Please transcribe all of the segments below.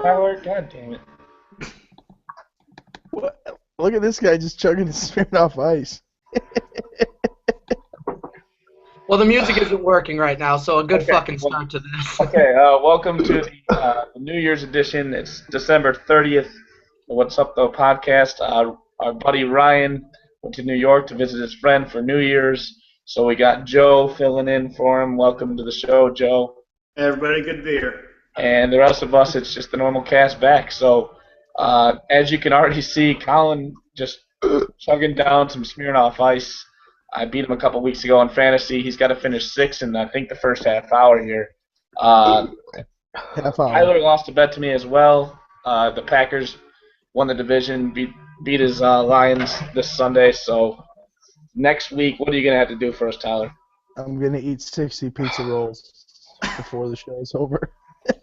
Tyler, god damn it. What? Look at this guy just chugging his Smirnoff Ice. Well, the music isn't working right now, so a good fucking start to this. Okay, welcome to the New Year's edition. It's December 30th, the WhatSupTho Podcast. Our buddy Ryan went to New York to visit his friend for New Year's, so we got Joe filling in for him. Welcome to the show, Joe. Hey, everybody, good to be here. And the rest of us, it's just the normal cast back. So, as you can already see, Colin just chugging down some Smirnoff Ice. I beat him a couple weeks ago in fantasy. He's got to finish 6 in, I think, the first half hour here. Half hour. Tyler lost a bet to me as well. The Packers won the division, beat his Lions this Sunday. So next week, what are you going to have to do for us, Tyler? I'm going to eat 60 pizza rolls before the show's over.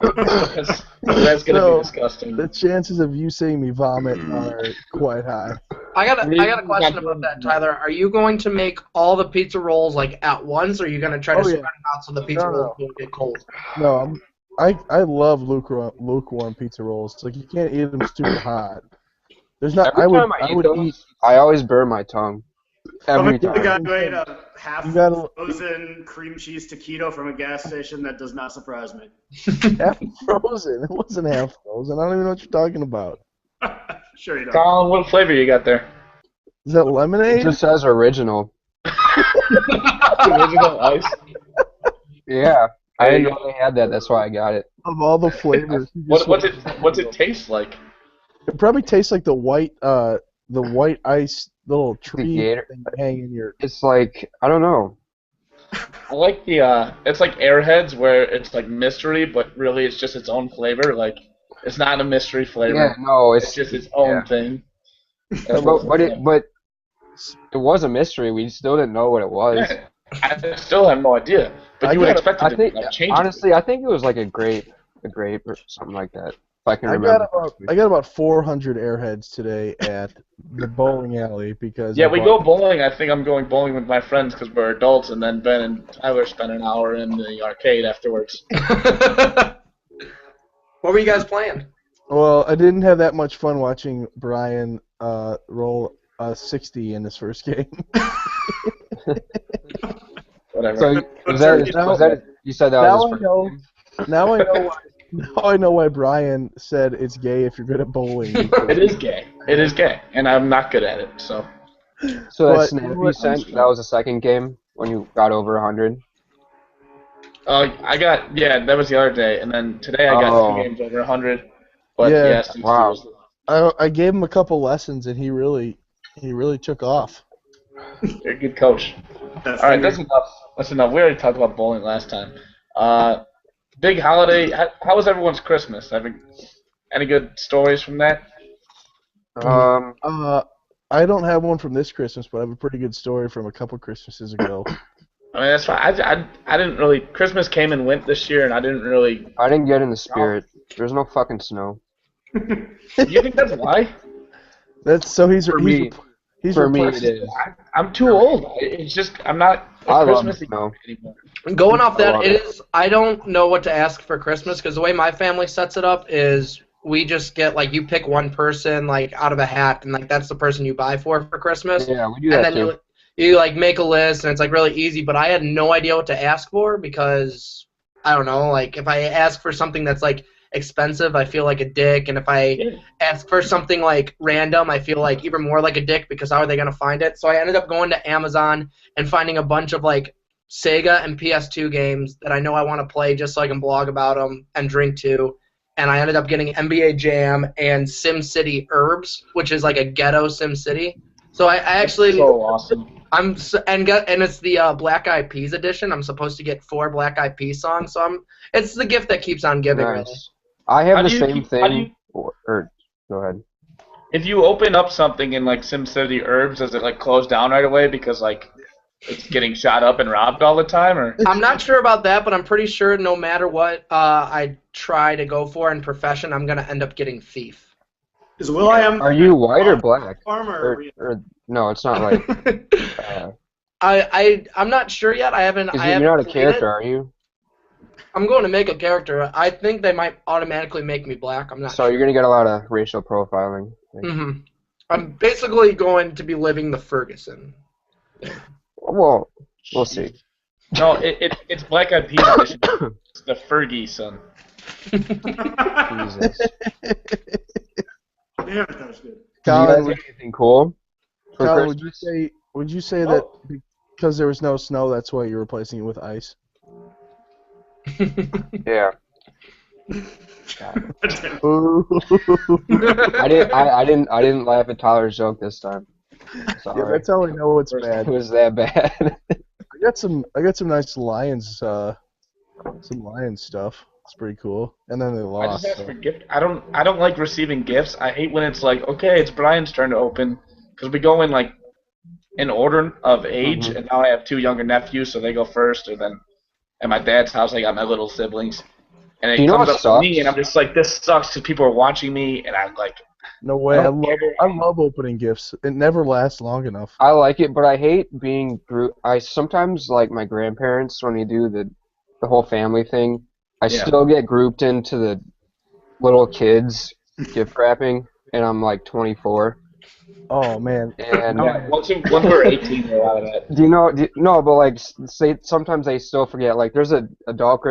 That's going to be disgusting. The chances of you seeing me vomit are quite high. I got a question about that, Tyler. Are you going to make all the pizza rolls like at once, or are you going to try to spread them out so the pizza rolls don't get cold? No, I love lukewarm pizza rolls. It's like you can't eat them super hot. There's not. Every time I would eat, I always burn my tongue. Every time. The guy who ate a half-frozen cream cheese taquito from a gas station, that does not surprise me. Half frozen. It wasn't half frozen. I don't even know what you're talking about. Sure you don't. Colin, what flavor you got there? Is that lemonade? It just says original. Original ice? Yeah. I didn't know they had that. That's why I got it. Of all the flavors. What's it taste like? It probably tastes like the white ice little tree Gator. thing that hang in your. It's like, I don't know. I like the it's like Airheads where it's like mystery, but really it's just its own flavor. Like it's not a mystery flavor. Yeah, no, it's just its own thing. But it was a mystery. We still didn't know what it was. Yeah, I still have no idea. But you would expect it to change. Honestly, I think it was like a grape or something like that. If I can remember. I got about 400 Airheads today at the bowling alley because. Yeah, we go bowling. I think I'm going bowling with my friends because we're adults, and then Ben and Tyler spent an hour in the arcade afterwards. What were you guys playing? Well, I didn't have that much fun watching Brian roll 60 in his first game. Whatever. So was that you said that was his first game? Now I know why Brian said it's gay if you're good at bowling. It is gay. It is gay, and I'm not good at it. So that snap you sent, that was the second game when you got over 100? that was the other day, and then today I got 2 games over 100. But wow. I gave him a couple lessons, and he really took off. You're a good coach. All right, that's enough. That's enough. We already talked about bowling last time. Big holiday. How was everyone's Christmas? Any good stories from that? I don't have one from this Christmas, but I have a pretty good story from a couple Christmases ago. I mean, that's fine. I didn't really. Christmas came and went this year, and I didn't get in the spirit. There's no fucking snow. You think that's why? That's so he's for me. For me, it is. I'm too old. It's just I'm not a Christmas anymore. Going off that, I don't know what to ask for Christmas because the way my family sets it up is we just get like you pick one person like out of a hat and like that's the person you buy for Christmas. Yeah, we do that too. And then you like make a list and it's like really easy. But I had no idea what to ask for because I don't know. Like if I ask for something that's like expensive, I feel like a dick, and if I ask for something like random, I feel like even more like a dick because how are they gonna find it? So I ended up going to Amazon and finding a bunch of like Sega and PS2 games that I know I want to play just so I can blog about them and drink to. And I ended up getting NBA Jam and SimCity Herbs, which is like a ghetto SimCity. So I actually so awesome. and it's the Black Eyed Peas edition. I'm supposed to get 4 Black Eyed Peas songs, so it's the gift that keeps on giving. Nice. Really. I have the same thing. Or go ahead. If you open up something in like SimCity Herbs, does it like close down right away because like it's getting shot up and robbed all the time? Or I'm not sure about that, but I'm pretty sure no matter what I try to go for in profession, I'm gonna end up getting thief. Are you white or black? Farmer. Or no, it's not like. I'm not sure yet. I haven't. You're not a character, are you? I'm going to make a character. I think they might automatically make me black. I'm not So sure. you're gonna get a lot of racial profiling. Mm-hmm. I'm basically going to be living the Ferguson. Well, we'll see. No, it's Black Eyed Peas edition. It's the Fergie son. Jesus. Yeah, that was good. Did you guys get anything cool for Colin, Christmas? would you say that because there was no snow, that's why you're replacing it with ice? Yeah. Ooh. I didn't laugh at Tyler's joke this time. Yeah, Sorry. that's how I know it's It bad. was that bad. I got some nice Lions stuff. It's pretty cool. And then they I lost. just asked for gift. I don't like receiving gifts. I hate when it's like, okay, it's Brian's turn to open, because we go in like in order of age, and now I have 2 younger nephews, so they go first, and then at my dad's house I got my little siblings, and it comes up to me, and I'm just like, this sucks because people are watching me, and I'm like, No way. I love opening gifts. It never lasts long enough. I like it, but I hate being I sometimes like my grandparents when they do the whole family thing. I still get grouped into the little kids gift wrapping, and I'm like 24. Oh man. And once we're 18, we're out of that. No, but like sometimes they still forget. Like there's a adult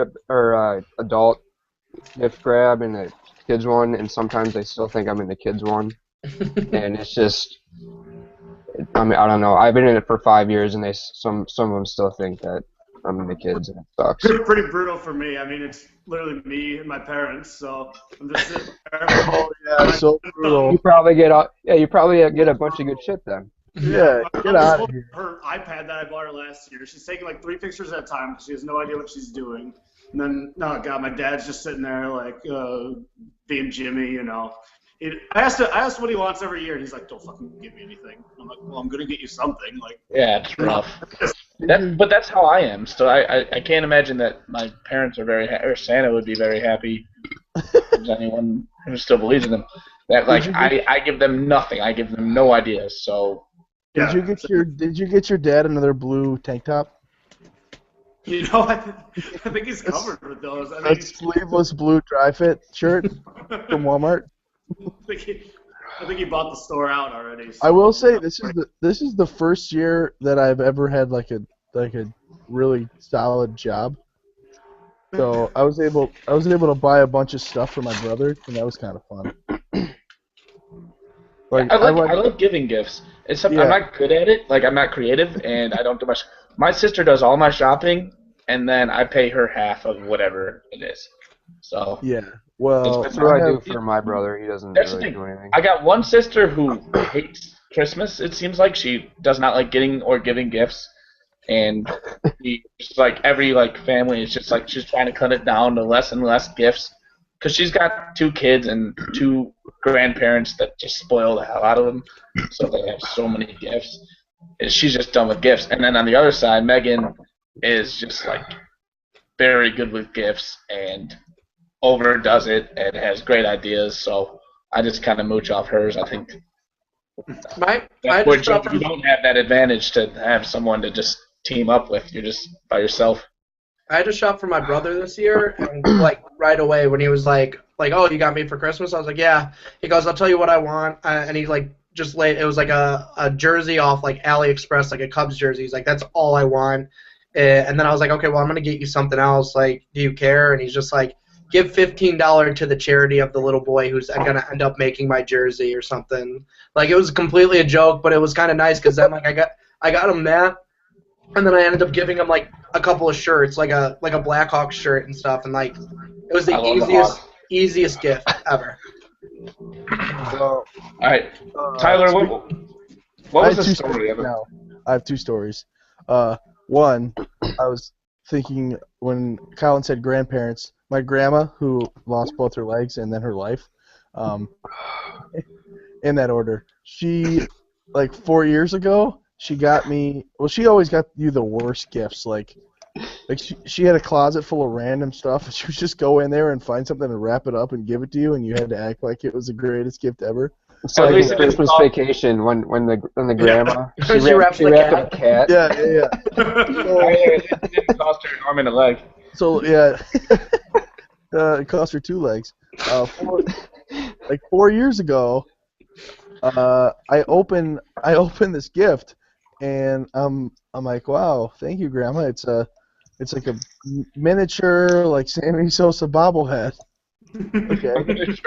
gift grab and a kids one, and sometimes they still think I'm in the kids one, and it's just. I mean, I don't know. I've been in it for 5 years, and some of them still think that I'm in the kids, and it sucks. It's pretty brutal for me. I mean, it's literally me and my parents, so I'm just sitting there. Oh yeah, so brutal. You probably get a bunch of good shit then. Yeah, get out of here. Her iPad that I bought her last year, she's taking like 3 pictures at a time because she has no idea what she's doing. And then, oh god, my dad's just sitting there like being Jimmy, you know. I asked what he wants every year, and he's like, "Don't fucking give me anything." I'm like, "Well, I'm gonna get you something." Like, yeah, it's rough. But that's how I am. So I can't imagine that my parents are or Santa would be very happy. There's anyone who still believes in them. That like I give them nothing. I give them no ideas. So. Did you get your dad another blue tank top? You know, I think he's covered with those. I mean, a sleeveless blue dry fit shirt from Walmart. I think he bought the store out already. So. I will say this is the first year that I've ever had like a really solid job. So I was able to buy a bunch of stuff for my brother, and that was kind of fun. Like, I like giving gifts. Except I'm not good at it. Like I'm not creative, and I don't do much. My sister does all my shopping, and then I pay her half of whatever it is. So yeah. Well, that's what I do for my brother. He doesn't really do anything. I got one sister who hates Christmas. It seems like she does not like getting or giving gifts, and just like every like family is just like she's trying to cut it down to less and less gifts, because she's got 2 kids and 2 grandparents that just spoil the hell out of them, so they have so many gifts. And she's just done with gifts. And then on the other side, Megan is just like very good with gifts and overdoes it and has great ideas. So I just kind of mooch off hers. I think you don't have that advantage to have someone to just team up with. You're just by yourself. I had to shop for my brother this year, and like right away when he was like, oh, you got me for Christmas? I was like, yeah. He goes, I'll tell you what I want, and he like just laid. It was like a jersey off like AliExpress, like a Cubs jersey. He's like, that's all I want. And then I was like, okay, well I'm gonna get you something else. Like, do you care? And he's just like, give $15 to the charity of the little boy who's gonna end up making my jersey or something. Like it was completely a joke, but it was kind of nice because then like I got him that. And then I ended up giving him like a couple of shirts, like a Blackhawks shirt and stuff, and like it was the easiest gift ever. Well, all right, Tyler, what was the story of it? No, I have 2 stories. One, I was thinking when Colin said grandparents, my grandma who lost both her legs and then her life, in that order. She like 4 years ago. She got me. Well, she always got you the worst gifts. Like she had a closet full of random stuff, and she would just go in there and find something and wrap it up and give it to you, and you had to act like it was the greatest gift ever. It's like a Christmas vacation when the grandma she wrapped up a cat. Yeah. It didn't cost her an arm and a leg. So yeah, it cost her 2 legs. 4 years ago, I open this gift, and I'm like, wow, thank you, Grandma. It's like a miniature like Sammy Sosa bobblehead. Okay,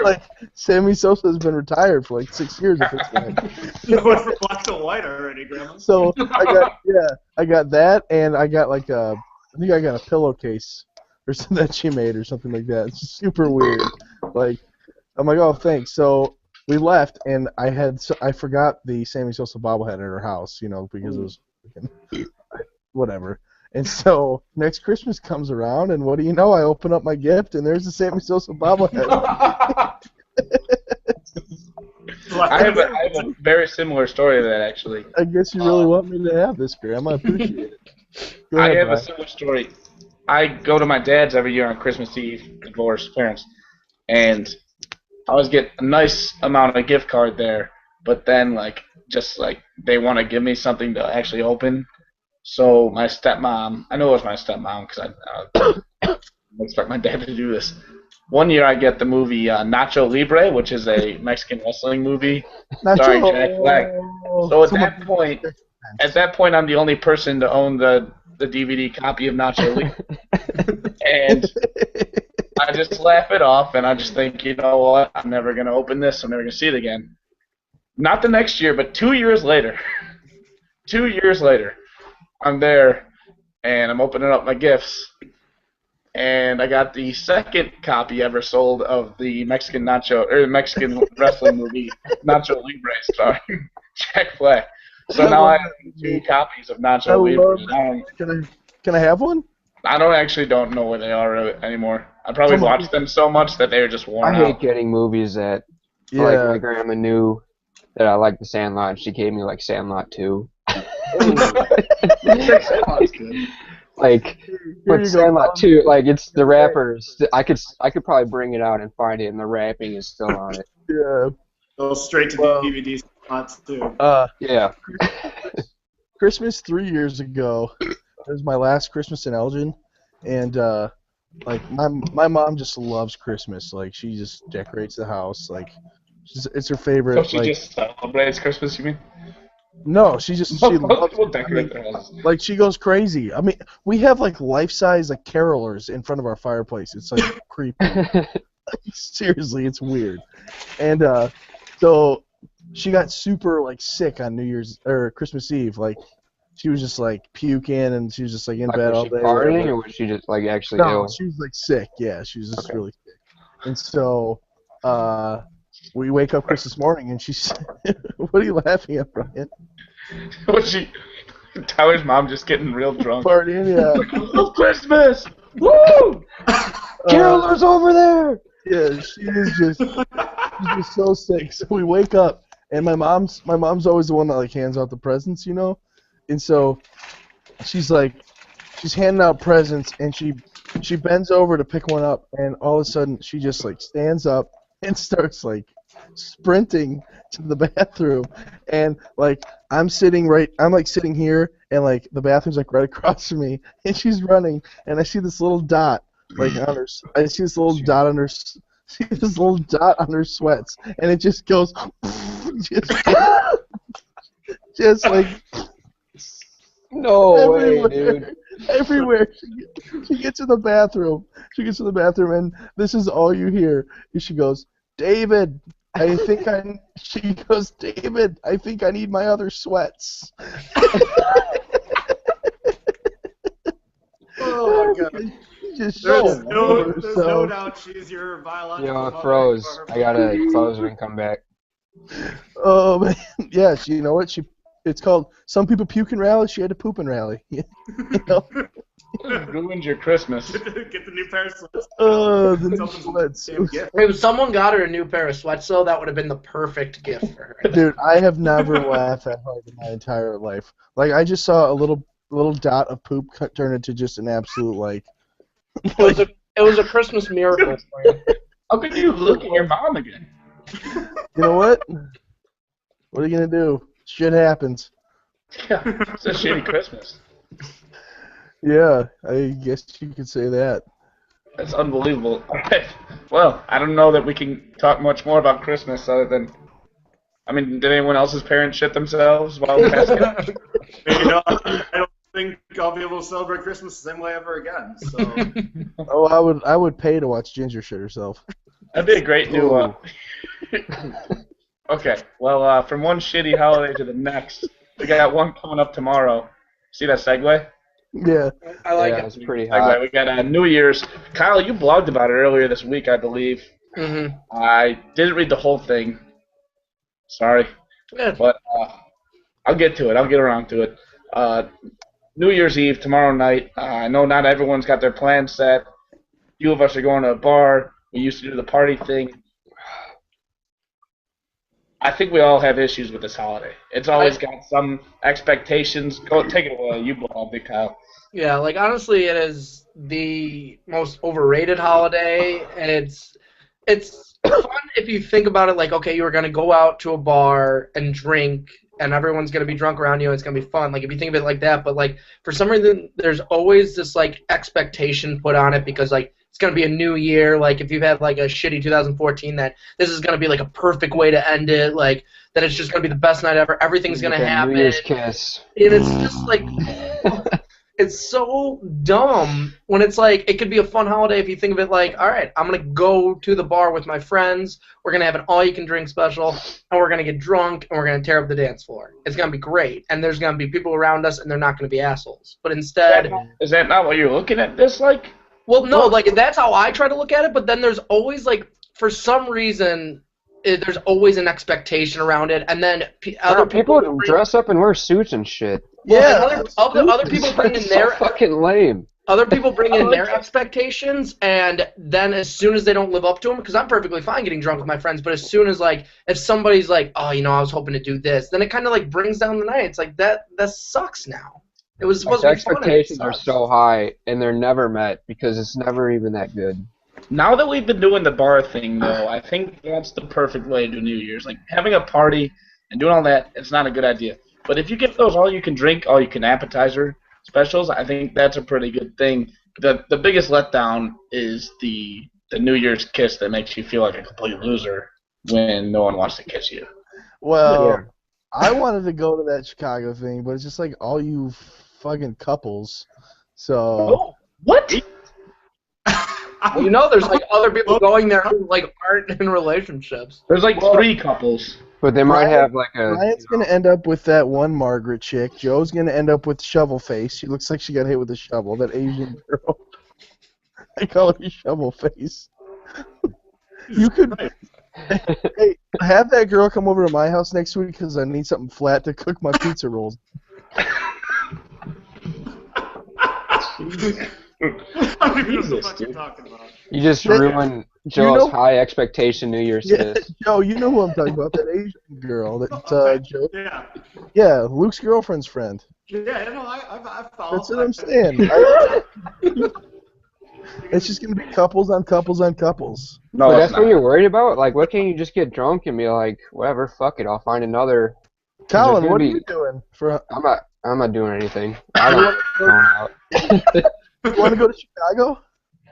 like Sammy Sosa has been retired for like 6 years at this point. You went from black to white already, Grandma. So I got that, and I got like I think I got a pillowcase or something that she made or something like that. It's super weird. Like I'm like, oh, thanks. So we left, and I forgot the Sammy Sosa bobblehead at her house, because it was whatever. And so next Christmas comes around, and what do you know? I open up my gift, and there's the Sammy Sosa bobblehead. I have a very similar story to that, actually. I guess you really want me to have this, Graham. I appreciate it. Go ahead, I have Brian. a similar story. I go to my dad's every year on Christmas Eve, divorced parents, and I always get a nice amount of gift card there, but then they want to give me something to actually open. So my stepmom, I know it was my stepmom because I expect my dad to do this. One year I get the movie Nacho Libre, which is a Mexican wrestling movie starring Jack Black. So at that point I'm the only person to own the DVD copy of Nacho Libre. And I just laugh it off, and I just think, you know what, I'm never going to open this, I'm never going to see it again. Not the next year, but 2 years later, I'm there, and I'm opening up my gifts, and I got the second copy ever sold of the Mexican wrestling movie Nacho Libre starring Jack Black. So now I have 2 copies of Nacho Libre. Can I have one? I don't know where they are anymore. I probably watched them so much that they were just worn out. I hate getting movies that, like, my grandma knew that I liked The Sandlot, and she gave me, like, Sandlot 2. Like, with Sandlot 2, like, it's the wrappers. I could probably bring it out and find it, and the wrapping is still on it. Yeah. Go straight to DVD spots too. Yeah. Christmas 3 years ago, it was my last Christmas in Elgin, and like my mom just loves Christmas. Like she just decorates the house. Like it's her favorite. So she just celebrates Christmas, you mean? No, she loves decorate their house. Like she goes crazy. I mean, we have like life-size like carolers in front of our fireplace. It's like creepy. Seriously, it's weird. And so she got super like sick on New Year's or Christmas Eve. Like she was just like puking, and she was just like in bed all day. Was she partying, or was she just like actually ill? No, she was like sick. Yeah, she was just really sick. And so we wake up Christmas morning, and she's, what are you laughing at, Brian? Was Tyler's mom just getting real drunk? Partying, yeah. Oh, Christmas! Woo! Carolers over there! Yeah, she's just so sick. So we wake up, and my mom's always the one that like hands out the presents, you know? And so she's handing out presents, and she bends over to pick one up, and all of a sudden she just like stands up and starts like sprinting to the bathroom, and like I'm sitting here, and like the bathroom's like right across from me, and she's running, and I see this little dot like on her. I see this little dot on her. See this little dot on her sweats, and it just goes, just like. No way, dude. Everywhere. She gets in the bathroom. And this is all you hear. She goes, David, she goes, David, I think I need my other sweats. Oh, my God. There's no doubt she's your biological mother. It froze. I gotta close it and come back. Oh, man. Yeah, you know what? It's called Some People Puke and Rally. She had to poop and rally. You know? Ruined your Christmas. Get the new pair of sweats. The new sweats. If someone got her a new pair of sweats, though, that would have been the perfect gift for her. Dude, I have never laughed that hard in my entire life. Like, I just saw a little dot of poop turn into just an absolute, like... It was a Christmas miracle for you. How could you look at your mom again? You know what? What are you going to do? Shit happens. Yeah, it's a shitty Christmas. Yeah, I guess you could say that. That's unbelievable. All right. Well, I don't know that we can talk much more about Christmas other than, I mean, did anyone else's parents shit themselves while passing it? I don't think I'll be able to celebrate Christmas the same way ever again. So Oh, I would pay to watch Ginger shit herself. That'd be a great new. Okay, well, from one shitty holiday to the next, we got one coming up tomorrow. See that segue? Yeah. I like Yeah, it. it's pretty Segue. hot. We got New Year's. Kyle, you blogged about it earlier this week, I believe. Mm-hmm. I didn't read the whole thing. Sorry, Yeah. but I'll get to it. I'll get around to it. New Year's Eve tomorrow night. I know not everyone's got their plans set. A few of us are going to a bar. We used to do the party thing. I think we all have issues with this holiday. It's always got some expectations. Go take it away. You blogged it, Kyle. Yeah, like honestly, it is the most overrated holiday, and it's fun if you think about it. Like, okay, you were gonna go out to a bar and drink, and everyone's gonna be drunk around you, and it's gonna be fun. Like, if you think of it like that, but like for some reason, there's always this like expectation put on it because like it's gonna be a new year. Like, if you've had like a shitty 2014, that this is gonna be like a perfect way to end it. Like that it's just gonna be the best night ever. Everything's gonna Like a happen. New Year's kiss. And it's just like, it's so dumb when it's like, it could be a fun holiday if you think of it like, all right, I'm going to go to the bar with my friends, we're going to have an all-you-can-drink special, and we're going to get drunk, and we're going to tear up the dance floor. It's going to be great, and there's going to be people around us, and they're not going to be assholes. But instead... Is that not what you're looking at this like? Well, no, like, that's how I try to look at it, but then there's always, like, for some reason... there's always an expectation around it, and then other people dress up and wear suits and shit. Yeah, other people bring in It's their so fucking lame. Other people bring in their expectations, and then as soon as they don't live up to them, because I'm perfectly fine getting drunk with my friends, but as soon as, like, if somebody's like, oh, you know, I was hoping to do this, then it kind of, like, brings down the night. It's like, that sucks now. It was supposed to be fun. Expectations are so high, and they're never met, because it's never even that good. Now that we've been doing the bar thing, though, I think that's the perfect way to do New Year's. Like, having a party and doing all that, it's not a good idea. But if you get those all-you-can-drink, all-you-can-appetizer specials, I think that's a pretty good thing. The biggest letdown is the New Year's kiss that makes you feel like a complete loser when no one wants to kiss you. Well, Yeah. I wanted to go to that Chicago thing, but it's just like all you fucking couples. So. Oh, what? Well, you know, there's like other people going there who like aren't in relationships. There's like 3 couples. But they might have like a... Ryan's gonna end up with that one Margaret chick. Joe's gonna end up with Shovel Face. She looks like she got hit with a shovel. That Asian girl. I call her Shovel Face. You could. Hey, have that girl come over to my house next week because I need something flat to cook my pizza rolls. I don't even know what you're talking about. You just ruin Joe's high expectation New Year's kiss. Joe, you know who I'm talking about? That Asian girl. That Joe. Yeah. Yeah, Luke's girlfriend's friend. Yeah, no, I follow. That's what I'm saying. It's just gonna be couples on couples on couples. No, But it's that's not. what you're worried about? Like, what can't you just get drunk and be like, whatever, fuck it, I'll find another... Colin, gonna what are be- you doing for? I'm not doing anything. I don't going out. You want to go to Chicago?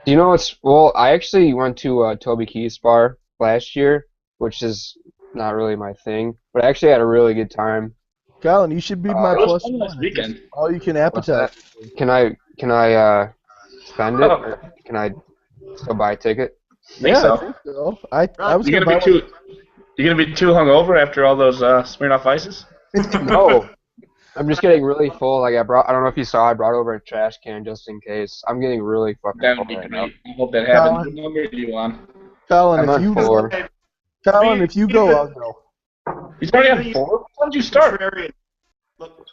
Do you know what's... Well, I actually went to Toby Keith's bar last year, which is not really my thing, but I actually had a really good time. Colin, you should be my It was plus fun this one. weekend. All you can appetite. Can I spend it, or can I still buy a ticket? Think so. I think so. I was You gonna gonna buy be you gonna be too hungover after all those Smirnoff Ices? No. I'm just getting really full. Like I don't know if you saw, I brought over a trash can just in case. I'm getting really fucking That full would be right now. great. I hope that happens. What number do you want? Colin, I'm if on you 4. Colin, if you go, I'll go. He's already on 4? When did you start? Contrarian. Look,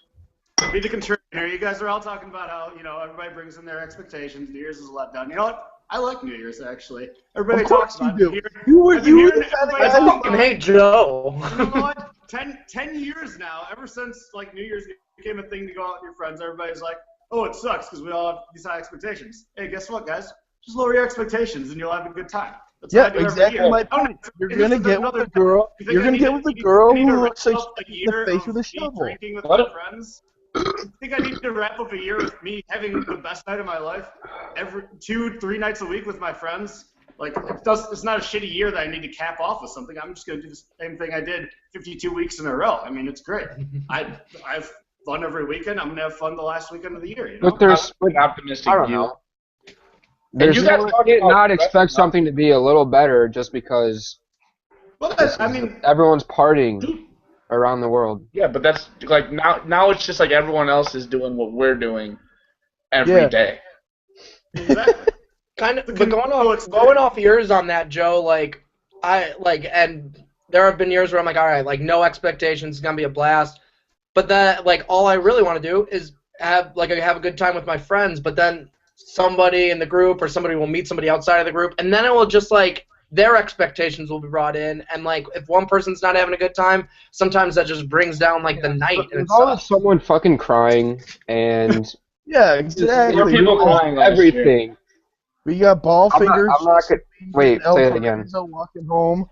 be the contrarian here. You guys are all talking about how, you know, everybody brings in their expectations. New Year's is a letdown. You know what? I like New Year's, actually. Everybody Of course talks about you it. do. You were I've been the hearing kind of everybody guy. talk I about hate Joe. You know what? 10 years now, ever since like New Year's became a thing to go out with your friends, everybody's like, oh, it sucks because we all have these high expectations. Hey, guess what, guys? Just lower your expectations and you'll have a good time. That's what I Yeah, do every exactly year. my I don't- point. You're and gonna this is get with another the girl. You think You're I gonna need get to- with the you girl need to who wrap looks like up a she's in the year face of with a me shovel. drinking with What? my friends think I need to wrap up a year with me having the best night of my life every 2-3 nights a week with my friends. Like, it's not a shitty year that I need to cap off with something. I'm just going to do the same thing I did 52 weeks in a row. I mean, it's great. I've fun every weekend. I'm going to have fun the last weekend of the year, you know? But there's an optimistic I don't view. know. There's you guys no, talked about not expect something to be a little better just because Well, I mean, everyone's partying around the world. Yeah, but that's like now it's just like everyone else is doing what we're doing every day. exactly. Kind of, but going off yours on that, Joe. Like and there have been years where I'm like, all right, like no expectations, it's gonna be a blast. But then, like, all I really want to do is have a good time with my friends. But then somebody in the group or somebody will meet somebody outside of the group, and then it will just like their expectations will be brought in, and like if one person's not having a good time, sometimes that just brings down like the night. And There's always someone fucking crying and Yeah, exactly. There were people crying last year. everything. We got ball I'm fingers. not gonna, wait, say it again. Walking home.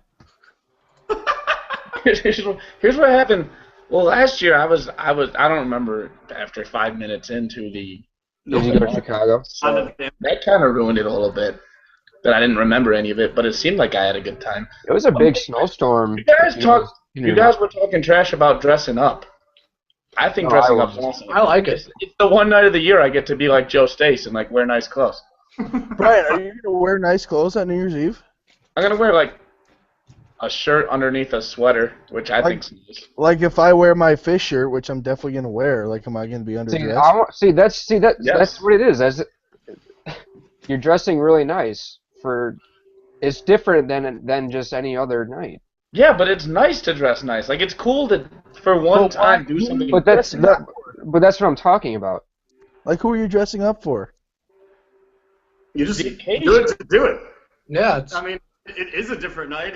Here's what happened. Well, last year I don't remember after 5 minutes into the. Did you go to Chicago? So that kind of ruined it a little bit. That I didn't remember any of it, but it seemed like I had a good time. It was a big snowstorm. You guys were talking trash about dressing up. I think dressing up is awesome. I like it. It's the one night of the year I get to be like Joe Stace and like wear nice clothes. Brian, are you gonna wear nice clothes on New Year's Eve? I'm gonna wear like a shirt underneath a sweater, which I think's nice. Like if I wear my fish shirt, which I'm definitely gonna wear, like am I gonna be underdressed? That's what it is. You're dressing really nice it's different than just any other night. Yeah, but it's nice to dress nice. Like it's cool to for one time do something. But that's what I'm talking about. Like who are you dressing up for? You just The do occasion. it to do it. Yeah, I mean, it is a different night,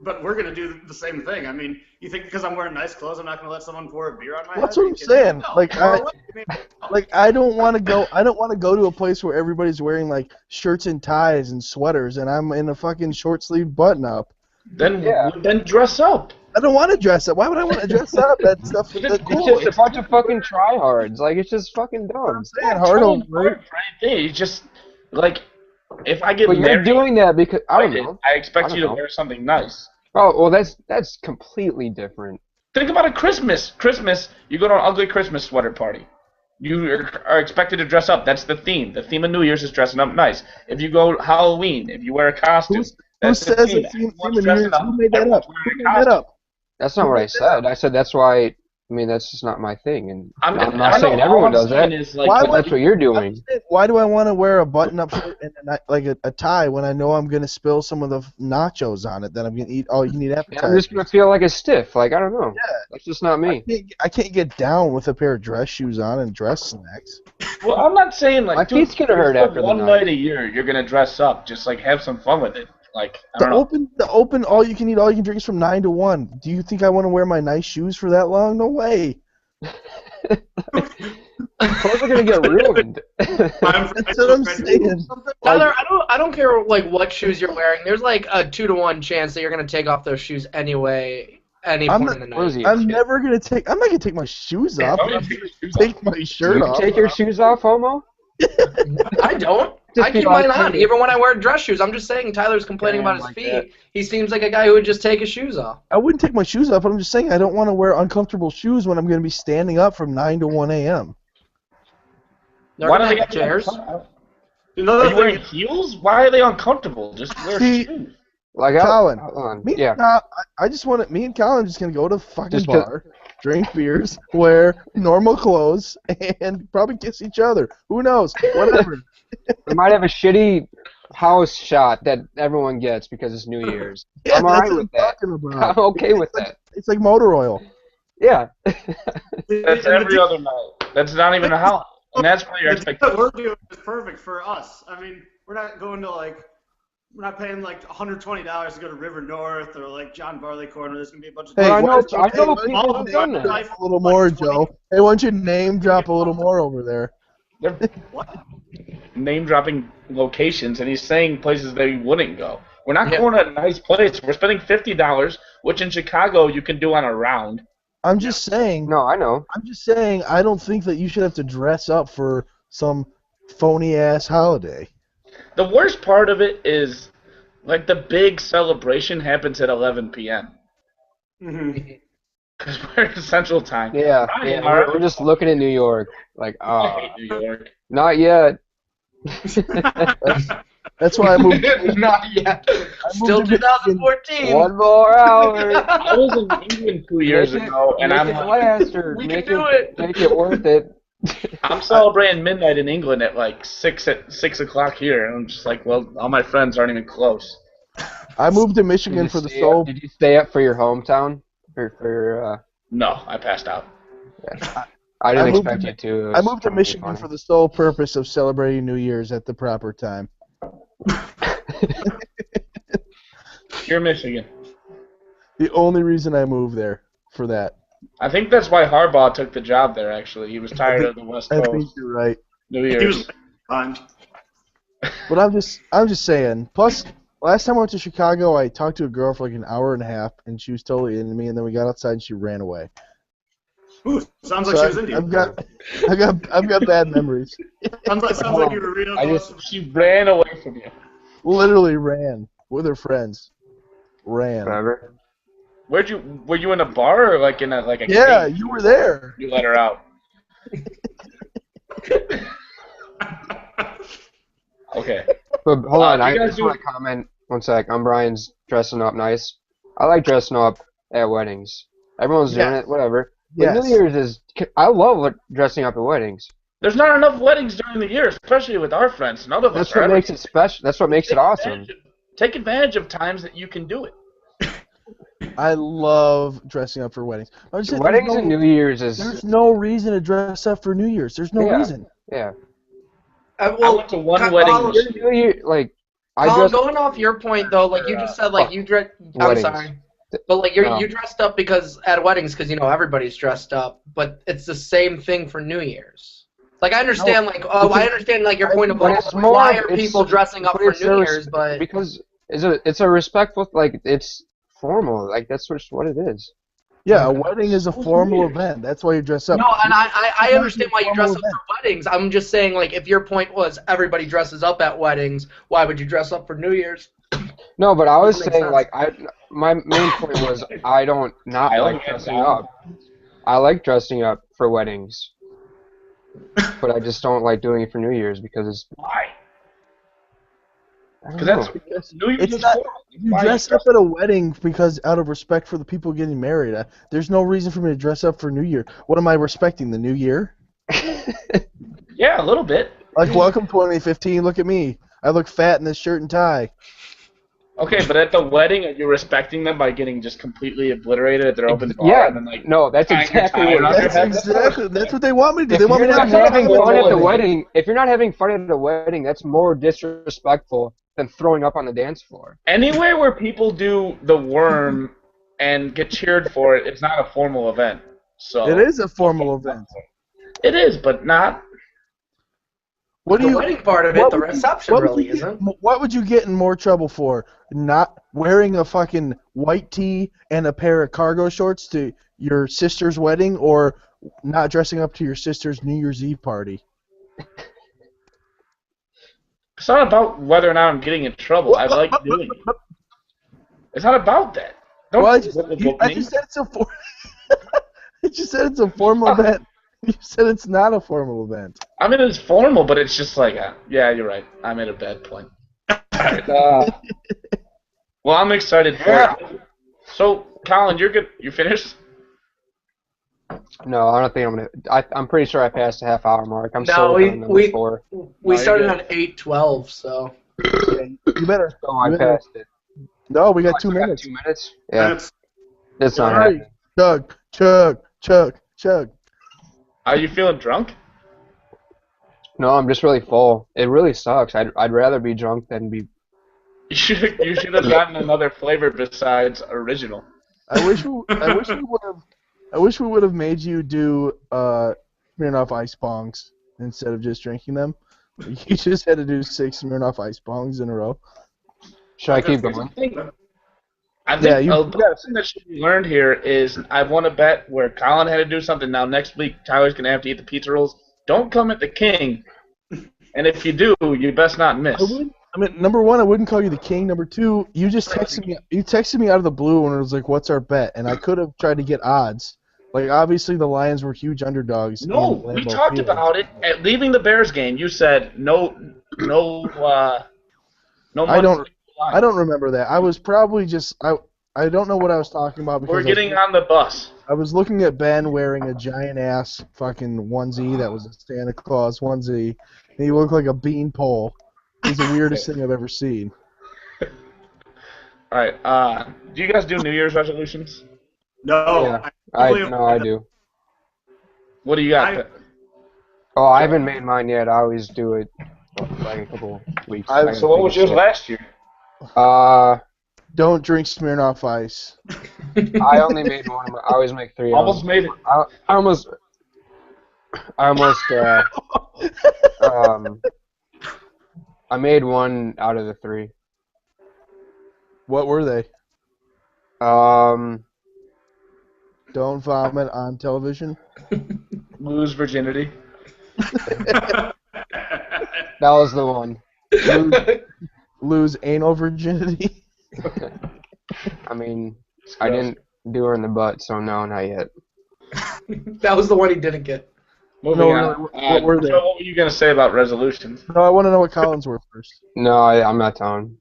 but we're going to do the same thing. I mean, you think because I'm wearing nice clothes, I'm not going to let someone pour a beer on my head? That's what I'm saying. No. I don't want to go. I don't want to go to a place where everybody's wearing like shirts and ties and sweaters, and I'm in a fucking short sleeve button up. Then dress up. I don't want to dress up. Why would I want to dress up? That stuff is cool. It's just a bunch of fucking tryhards. Like it's just fucking dumb. I'm saying hard on It's just like if I get But married, you're doing that because I don't know. I expect you to wear something nice. Oh well, that's completely different. Think about a Christmas. You go to an ugly Christmas sweater party. You are expected to dress up. That's the theme. The theme of New Year's is dressing up nice. If you go Halloween, if you wear a costume, who says the theme of New Year's? Who made that up? Who made that up? That's not what I said. I said that's why. I mean, that's just not my thing, and I'm not I know, saying everyone does that. Like, That's what you're doing. Why do I want to wear a button-up shirt and like a tie when I know I'm gonna spill some of the nachos on it that I'm gonna eat? Oh, you need appetizers. I'm just gonna feel like a stiff. Like I don't know. Yeah, that's just not me. I can't get down with a pair of dress shoes on and dress snacks. Well, I'm not saying like my feet's gonna hurt after one night a year. You're gonna dress up. Just like have some fun with it. Like the open all you can eat, all you can drink is from 9 to 1. Do you think I want to wear my nice shoes for that long? No way. Clothes are gonna get ruined. That's what I'm saying. Tyler, I don't care like what shoes you're wearing. There's like a 2 to 1 chance that you're gonna take off those shoes anyway. Any point in the night. I'm not gonna take my shoes off. I'm gonna take my shirt off. Take your shoes off, homo? I don't. I keep mine on, even when I wear dress shoes. I'm just saying Tyler's complaining about his feet. That. He seems like a guy who would just take his shoes off. I wouldn't take my shoes off, but I'm just saying I don't want to wear uncomfortable shoes when I'm going to be standing up from 9 to 1 a.m. Why do they get chairs? Are you wearing heels? Why are they uncomfortable? Just wear shoes. Like Colin, me and Colin just going to go to the fucking bar, drink beers, wear normal clothes, and probably kiss each other. Who knows? Whatever. We might have a shitty house shot that everyone gets because it's New Year's. Yeah, I'm alright with that. I'm okay with that. It's like motor oil. Yeah. That's every other night. That's not even a house. And that's why your expectation. What we're doing is perfect for us. I mean, we're not going to we're not paying like $120 to go to River North or like John Barleycorn. There's gonna be a bunch of. Hey, I know people have done that. A little more, Joe. Hey, why don't you name drop a little more over there? What? Name dropping locations, and he's saying places that he wouldn't go. We're not going to a nice place. We're spending $50, which in Chicago you can do on a round. I'm just saying. No, I know. I'm just saying. I don't think that you should have to dress up for some phony ass holiday. The worst part of it is, like, the big celebration happens at 11 p.m. Mm-hmm. Because we're in Central Time. Yeah, Ryan, we're just looking at New York. Like, I hate New York. not yet. That's why I moved. Not yet. Still to Michigan. 2014. One more hour. I was in England 2 years ago, and make I'm it like, last, or We make can do it. Make it worth it. I'm celebrating midnight in England at like 6 o'clock here, and I'm just like, well, all my friends aren't even close. I moved to Michigan for the Did sole. you stay up for your hometown? No, I passed out. I didn't moved expect to- you to. It I was moved to totally Michigan funny. for the sole purpose of celebrating New Year's at the proper time. You're Michigan. The only reason I moved there for that. I think that's why Harbaugh took the job there, actually. He was tired of the West I think Coast you're right. New He Year's. was fine. But I'm just saying. Plus, last time I went to Chicago, I talked to a girl for like an hour and a half, and she was totally into me. And then we got outside, and she ran away. Ooh, sounds like So she was Indian. I've got bad memories. Sounds like you were real close. She ran away from you. Literally ran with her friends. Ran. Whatever. Were you in a bar or like in a Yeah, cage? you were there. You let her out. Okay. But hold on, do you I guys just do- want to comment. One sec. I'm Brian's dressing up nice. I like dressing up at weddings. Everyone's doing it, whatever. But Yes. New Year's is. I love dressing up at weddings. There's not enough weddings during the year, especially with our friends. None of us That's are what ever- makes it special. That's what makes it awesome. Take advantage of times that you can do it. I love dressing up for weddings. I'm just saying, Weddings and New Year's there's is. no reason to dress up for New Year's. There's no Yeah. reason. Yeah. I Well, went to one Colin, wedding. New Year, like I Colin, dress. going off your point though, like you just said, like you dress. I'm Weddings. sorry, but like you dressed up because at weddings, because everybody's dressed up. But it's the same thing for New Year's. Like I understand, I understand like your point of But like it's more- why are it's- people dressing up but for it's New a Year's, but because it's a respectful, like it's formal, like that's just what it is. Yeah, a wedding is a formal event. That's why you dress up. no, and I understand why you dress up Formal for weddings. I'm just saying, like, if your point was everybody dresses up at weddings, why would you dress up for New Year's? No, but I was Makes saying sense. like my main point was I don't not I like like dressing that. up. I like dressing up for weddings, but I just don't like doing it for New Year's because it's. Why? I don't Because know. that's New Year's It's is not- formal. You Why dress up at a wedding because out of respect for the people getting married. There's no reason for me to dress up for New Year. What am I respecting? The New Year? Yeah, a little bit. Like, welcome 2015. Look at me. I look fat in this shirt and tie. Okay, but at the wedding, are you respecting them by getting just completely obliterated at their open bar? Yeah, And then, like, no, that's tying your exactly tie what around it your is. head? That's what they want me to do. If They want me you're to not have having fun fun at the wedding. wedding, if you're not having fun at the wedding, that's more disrespectful than throwing up on the dance floor. Anywhere where people do the worm and get cheered for it, it's not a formal event. So It is a formal event. It is, but not. What do The you? wedding part of it, what the would you- reception what would really you get- isn't. What would you get in more trouble for? Not wearing a fucking white tee and a pair of cargo shorts to your sister's wedding, or not dressing up to your sister's New Year's Eve party? It's not about whether or not I'm getting in trouble. I like doing it. It's not about that. Don't Well, I just book I me. just said it's a I just said it's a formal event. You said it's not a formal event. I mean, it's formal, but it's just like, yeah, you're right. I made a bad point. Well, I'm excited for it. So, Colin, you're good. You finished? No, I don't think I'm gonna. I'm pretty sure I passed the half hour mark. I'm No, so we- on number we- 4. We you're started good. at 8:12, so. You better. Oh, I you better- passed it. No, we got I 2 still got minutes. 2 minutes. Yeah, That's- it's not Hurry. happening. Chug, chug, chug, chug. Are you feeling drunk? No, I'm just really full. It really sucks. I'd rather be drunk than be. You should have gotten another flavor besides original. I wish we would have made you do Smirnoff Ice Bongs instead of just drinking them. You just had to do 6 Smirnoff Ice Bongs in a row. Should I keep going? I think the thing that should be learned here is I won a bet where Colin had to do something. Now next week Tyler's gonna have to eat the pizza rolls. Don't come at the king, and if you do, you best not miss. I mean, number one, I wouldn't call you the king. Number two, you just texted me. You texted me out of the blue when it was like, "What's our bet?" And I could have tried to get odds. Like obviously the Lions were huge underdogs. No, we talked about it at leaving the Bears game. You said no. I don't remember that. I was probably just I don't know what I was talking about because we're getting on the bus. I was looking at Ben wearing a giant ass fucking onesie that was a Santa Claus onesie, and he looked like a beanpole. He's the weirdest thing I've ever seen. All right. Do you guys do New Year's resolutions? No. Yeah, I do. What do you got? Oh, I haven't made mine yet. I always do it like a couple weeks. So what was yours last year? Don't drink Smirnoff Ice. I only made one. I always make 3. Almost made it. I almost. I made 1 out of the 3. What were they? Um, Don't vomit on television. Lose virginity. that was the one. Lose anal virginity. I mean, I didn't do her in the butt, so no, not yet. That was the one he didn't get. Moving on. What were they? So what were you gonna say about resolutions? No, I want to know what Collins were first. No, I'm not telling.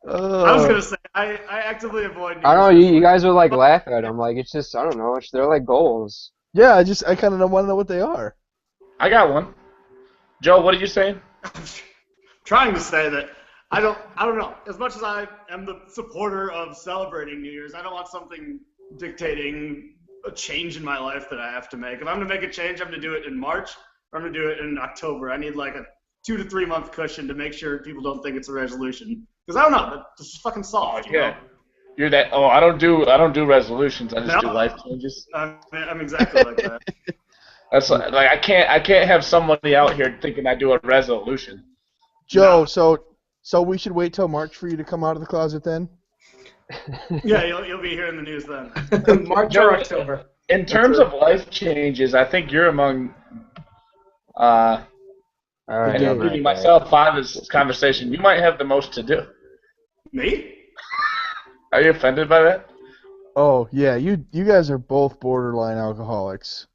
I was gonna say I actively avoid. I don't know. You guys would like laugh at them. Like it's just I don't know. They're like goals. Yeah, I kind of want to know what they are. I got one. Joe, what are you saying? Trying to say that I don't know. As much as I am the supporter of celebrating New Year's, I don't want something dictating a change in my life that I have to make. If I'm gonna make a change, I'm gonna do it in March or I'm gonna do it in October. I need like a 2 to 3 month cushion to make sure people don't think it's a resolution. Because I don't know, that's just fucking soft. You know? You're that. Oh, I don't do resolutions. I just do life changes. I'm exactly like that. That's like I can't have somebody out here thinking I do a resolution. Joe, so we should wait till March for you to come out of the closet then? Yeah, you'll be hearing the news then. March or October. In terms of life changes, I think you're among. All right, including myself out of this conversation, you might have the most to do. Me? Are you offended by that? Oh yeah, you guys are both borderline alcoholics.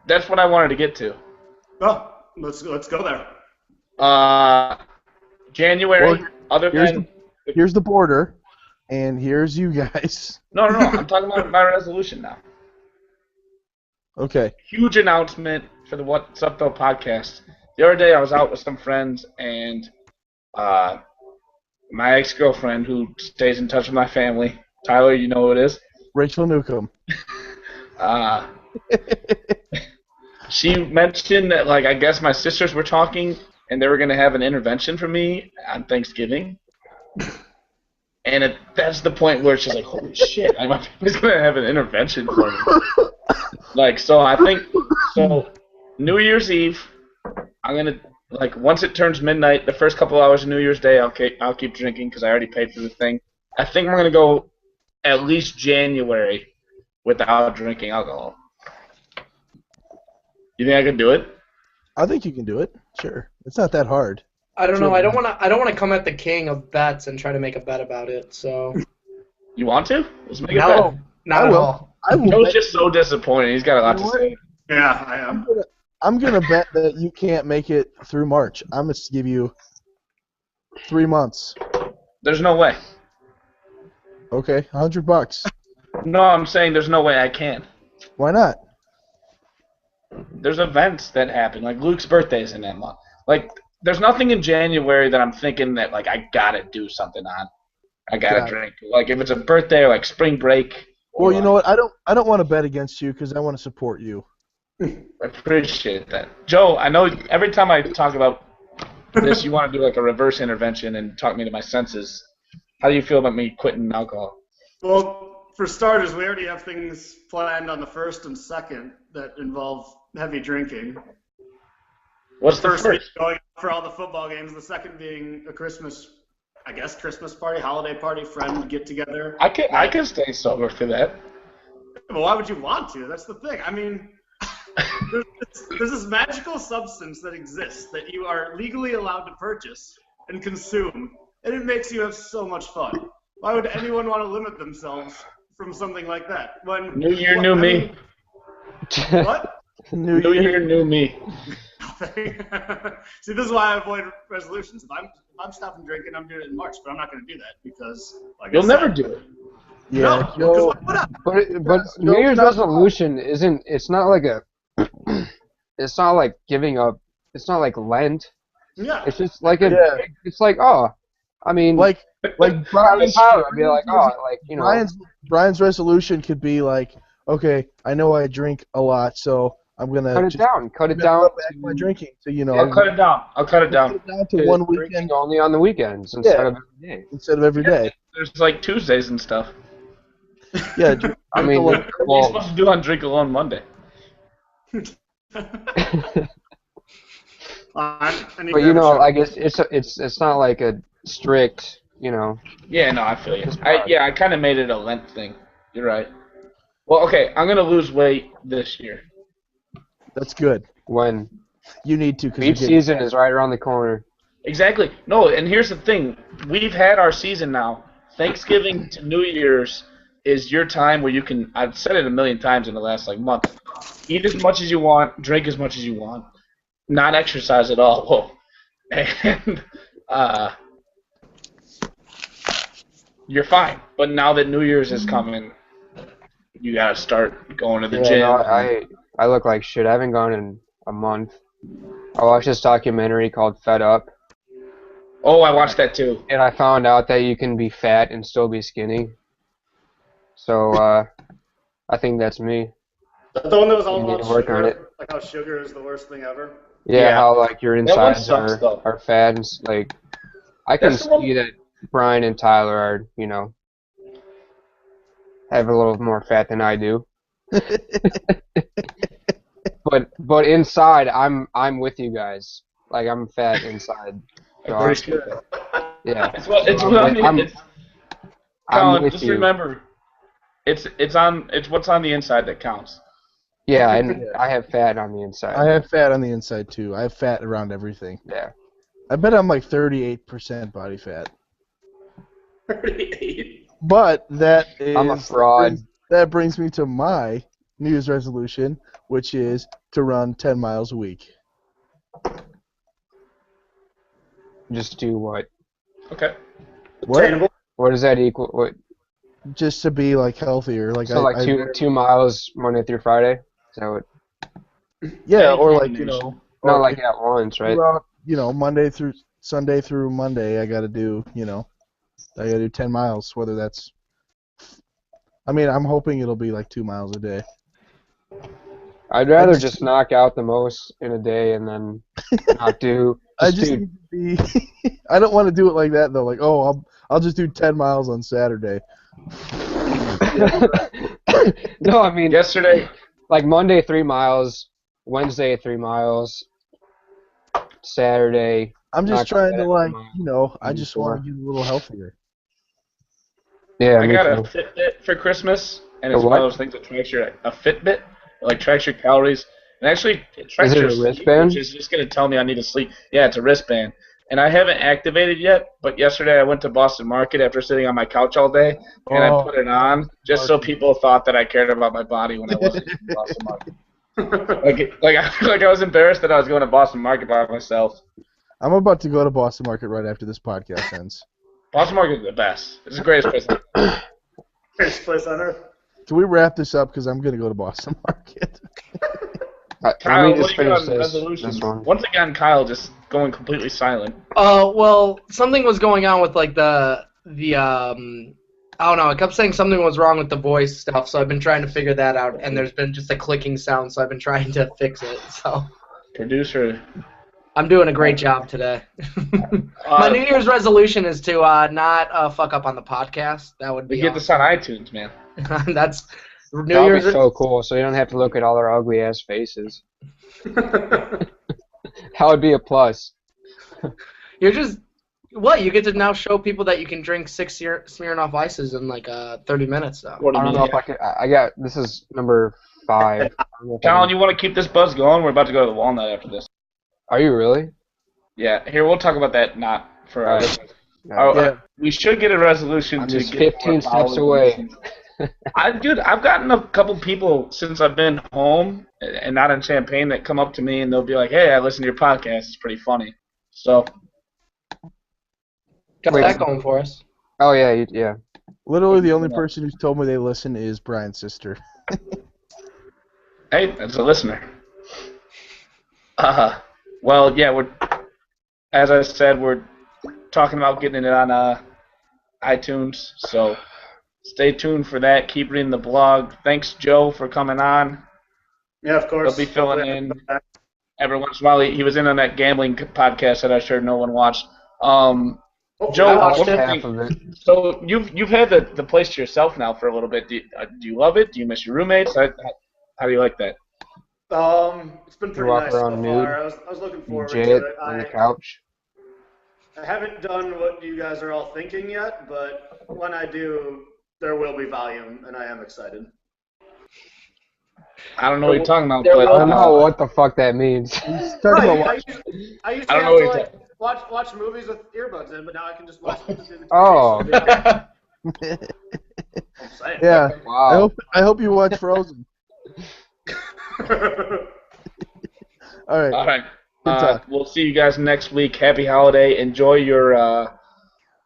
That's what I wanted to get to. Oh, let's go there. January. Well, here's the border, and here's you guys. No. I'm talking about my resolution now. Okay. Huge announcement for the WhatSupTho podcast. The other day I was out with some friends, and my ex-girlfriend, who stays in touch with my family, Tyler, you know who it is? Rachel Newcomb. She mentioned that, like, I guess my sisters were talking, and they were going to have an intervention for me on Thanksgiving. And that's the point where she's like, holy shit, my family's going to have an intervention for me. Like, so I think, New Year's Eve, I'm going to, like, once it turns midnight, the first couple hours of New Year's Day, I'll keep drinking because I already paid for the thing. I think I'm going to go at least January without drinking alcohol. You think I can do it? I think you can do it. Sure. It's not that hard. I don't know. I don't want to come at the king of bets and try to make a bet about it. So. You want to? Let's make No, a bet. not at all. Joe's just so disappointed. He's got a lot to say. Yeah, I am. I'm gonna bet that you can't make it through March. I'm gonna give you 3 months. There's no way. Okay, $100. No, I'm saying there's no way I can. Why not? There's events that happen. Like Luke's birthday is in that month. Like, there's nothing in January that I'm thinking that, like, I gotta do something on. I gotta drink. Like, if it's a birthday or, like, spring break. Well, you know what? I don't want to bet against you because I want to support you. I appreciate that. Joe, I know every time I talk about this, you want to do, like, a reverse intervention and talk me to my senses. How do you feel about me quitting alcohol? Well, for starters, we already have things planned on the 1st and 2nd that involve heavy drinking. What's the first? first? Going for all the football games, the 2nd being a Christmas I guess, Christmas party, holiday party, friend get together. I can stay sober for that. Well, why would you want to? That's the thing. I mean, there's this magical substance that exists that you are legally allowed to purchase and consume, and it makes you have so much fun. Why would anyone want to limit themselves from something like that? New year, new me. What? New year, new me. See, this is why I avoid resolutions. If I'm stopping drinking, I'm doing it in March, but I'm not going to do that because you'll never do it. Yeah, no, but New Year's resolution isn't. It's not like a. It's not like giving up. It's not like Lent. Yeah. It's just like a. Yeah. It's like I mean. Like Brian Tyler, I'd be like you know. Brian's resolution could be like, okay, I know I drink a lot, so I'm gonna cut it down. Cut it down. Back my drinking, so you know. I'll cut it down. I'll cut it down to one weekend only on the weekends instead of every day. Instead of every day. There's like Tuesdays and stuff. Yeah, I mean, what are you supposed to do on Drink Alone Monday? But you know, I guess it's not like a strict, you know. Yeah, no, I feel you. I kind of made it a Lent thing. You're right. Well, okay, I'm gonna lose weight this year. That's good. When you need to, beach season is right around the corner. Exactly. No, and here's the thing: we've had our season now. Thanksgiving to New Year's is your time where you can. I've said it a million times in the last month. Eat as much as you want, drink as much as you want, not exercise at all. Whoa. And you're fine. But now that New Year's is coming, you gotta start going to the gym. No, I look like shit. I haven't gone in a month. I watched this documentary called Fed Up. Oh, I watched that too. And I found out that you can be fat and still be skinny. So I think that's me. The one that was all about work on it. Like how sugar is the worst thing ever. Yeah, how like your insides are fat and like I can see that Brian and Tyler are, you know, have a little more fat than I do. but inside I'm with you guys. Like I'm fat inside. So yeah. It's what I mean. Colin, just remember, it's what's on the inside that counts. Yeah, and I have fat on the inside. I have fat on the inside too. I have fat around everything. Yeah. I bet I'm like 38% body fat. 38. But that is. I'm a fraud. That brings me to my New Year's resolution, which is to run 10 miles a week. Just do what? Okay. What? What does that equal? What? Just to be like healthier, like so like 2 miles Monday through Friday. Is that what? Yeah, or like you know, not like at once, right? You know, Monday through Sunday through Monday, I gotta do 10 miles. Whether that's, I mean, I'm hoping it'll be like 2 miles a day. I'd rather just knock out the most in a day and then not do. I just need to be. I don't want to do it like that though. Like, oh, I'll just do 10 miles on Saturday. No, I mean yesterday, like Monday 3 miles, Wednesday 3 miles, Saturday. I'm just trying to I just want to get a little healthier. Yeah, I got a Fitbit for Christmas, and it's one of those things that tracks a Fitbit, like tracks your calories, and actually it tracks your sleep, which is just going to tell me I need to sleep. Yeah, it's a wristband, and I haven't activated yet. But yesterday I went to Boston Market after sitting on my couch all day, and I put it on just so people thought that I cared about my body when I wasn't in Boston Market. like I was embarrassed that I was going to Boston Market by myself. I'm about to go to Boston Market right after this podcast ends. Boston Market is the best. It's the greatest place on earth. Greatest place on earth. Can we wrap this up? Because I'm going to go to Boston Market. Kyle, what do you got on resolutions? Once again, Kyle just going completely silent. Well, something was going on with like the I don't know. I kept saying something was wrong with the voice stuff, so I've been trying to figure that out. And there's been just a clicking sound, so I've been trying to fix it. So. Producer. I'm doing a great job today. My New Year's resolution is to not fuck up on the podcast. That would be. We get this on iTunes, man. That's New Year's. Be so cool. So you don't have to look at all our ugly ass faces. That would be a plus. You're just What? You get to now show people that you can drink 6 Smirnoff Ices in like 30 minutes now. What do I you don't mean? know if I can. I got. This is number 5. I don't know if I Colin, can- you want to keep this buzz going? We're about to go to the Walnut after this. Are you really? Yeah, here, we'll talk about that not for our Alright. listeners. No. Yeah. We should get a resolution I'm to just get 15 more steps followers and away. listens. Dude, I've gotten a couple people since I've been home and not in Champaign that come up to me and they'll be like, "Hey, I listen to your podcast. It's pretty funny." So Got Wait. that going for us. Oh yeah, yeah. Literally, the only person who's told me they listen is Brian's sister. hey, that's a listener. Well, yeah, as I said, we're talking about getting it on iTunes. So stay tuned for that. Keep reading the blog. Thanks, Joe, for coming on. Yeah, of course. He'll be filling in every once in a while. He was in on that gambling podcast that I'm sure no one watched. Joe, I watched one it. more Half thing. of it. So you've had the place to yourself now for a little bit. Do you love it? Do you miss your roommates? How do you like that? It's been pretty walk nice so around nude? far. I was looking You forward jay to it it. on the couch. I haven't done what you guys are all thinking yet, but when I do, there will be volume, and I am excited. I don't know what you're talking about, There but I don't know what the fuck that means. He's talking about I used I to don't know have what to you're watch movies with earbuds in, but now I can just watch movies in the TV. Oh. I'm saying. yeah. Wow. I hope you watch Frozen. All right. all right. Good talk. We'll see you guys next week. Happy holiday. Enjoy your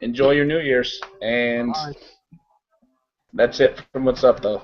New Year's, and Bye. that's it from What's Up, though.